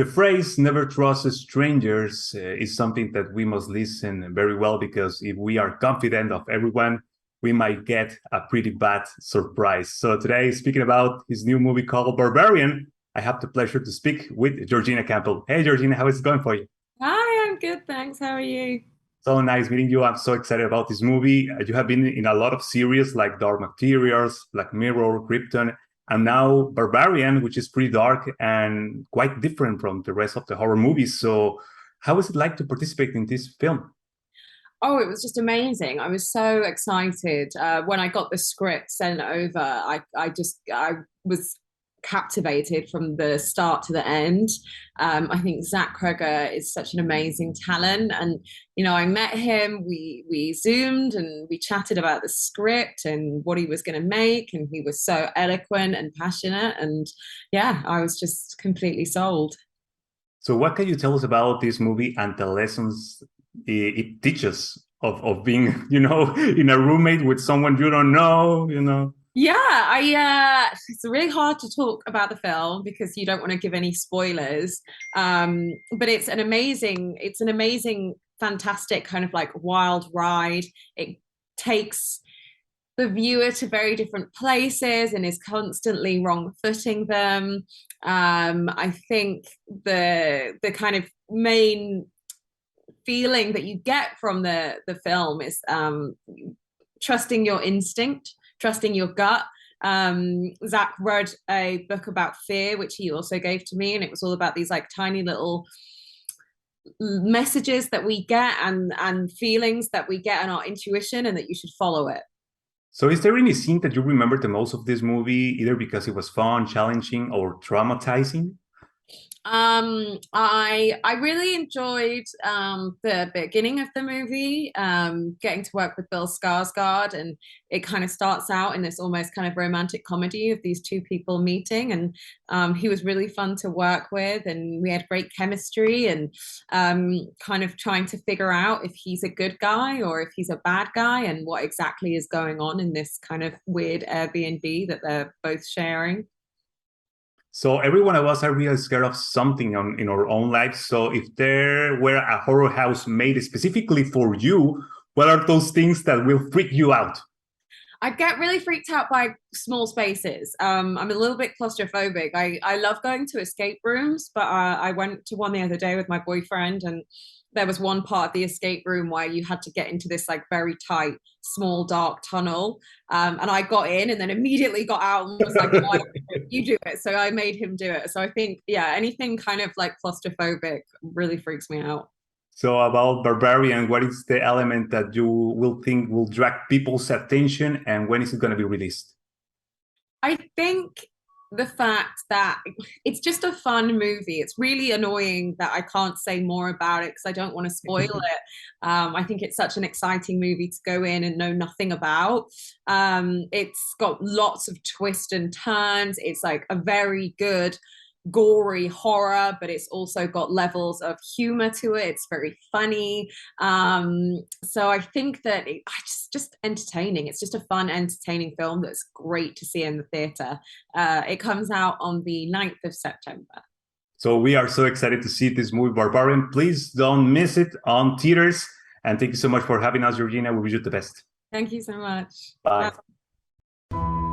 The phrase "never trust strangers" is something that we must listen very well, because if we are confident of everyone, we might get a pretty bad surprise. So today, speaking about his new movie called Barbarian, I have the pleasure to speak with Georgina Campbell. Hey, Georgina, how is it going for you? Hi, I'm good, thanks. How are you? So nice meeting you. I'm so excited about this movie. You have been in a lot of series like Dark Materials, Black Mirror, Krypton, and now Barbarian, which is pretty dark and quite different from the rest of the horror movies. So how is it like to participate in this film? Oh, it was just amazing. I was so excited when I got the script sent over. I was captivated from the start to the end. I think Zach Kreger is such an amazing talent, and I met him. We zoomed and we chatted about the script and what he was going to make, and he was so eloquent and passionate. And yeah, I was just completely sold. So what can you tell us about this movie and the lessons it teaches of being, in a roommate with someone you don't know? Yeah, it's really hard to talk about the film because you don't want to give any spoilers. But it's an amazing, fantastic kind of like wild ride. It takes the viewer to very different places and is constantly wrong-footing them. I think the kind of main feeling that you get from the film is trusting your instinct, trusting your gut. Zach read a book about fear, which he also gave to me, and it was all about these like tiny little messages that we get and feelings that we get in our intuition, and that you should follow it. So is there any scene that you remember the most of this movie, either because it was fun, challenging, or traumatizing? I really enjoyed the beginning of the movie, getting to work with Bill Skarsgard, and it kind of starts out in this almost kind of romantic comedy of these two people meeting, and he was really fun to work with, and we had great chemistry, and kind of trying to figure out if he's a good guy or if he's a bad guy, and what exactly is going on in this kind of weird Airbnb that they're both sharing. So every one of us are really scared of something in our own lives. So if there were a horror house made specifically for you, what are those things that will freak you out? I get really freaked out by small spaces. I'm a little bit claustrophobic. I love going to escape rooms, but I went to one the other day with my boyfriend, and there was one part of the escape room where you had to get into this like very tight, small, dark tunnel. And I got in and then immediately got out and was like, why don't you do it? So I made him do it. So I think, yeah, anything kind of like claustrophobic really freaks me out. So about Barbarian, what is the element that you will think will drag people's attention, and when is it going to be released? I think the fact that it's just a fun movie. It's really annoying that I can't say more about it because I don't want to spoil it. I think it's such an exciting movie to go in and know nothing about. It's got lots of twists and turns. It's like a very good gory horror, but it's also got levels of humor to it. It's very funny. So I think that just entertaining. It's just a fun, entertaining film that's great to see in the theater. It comes out on the 9th of September. So we are so excited to see this movie, Barbarian. Please don't miss it on theaters. And thank you so much for having us, Georgina. We wish you the best. Thank you so much. Bye. Bye.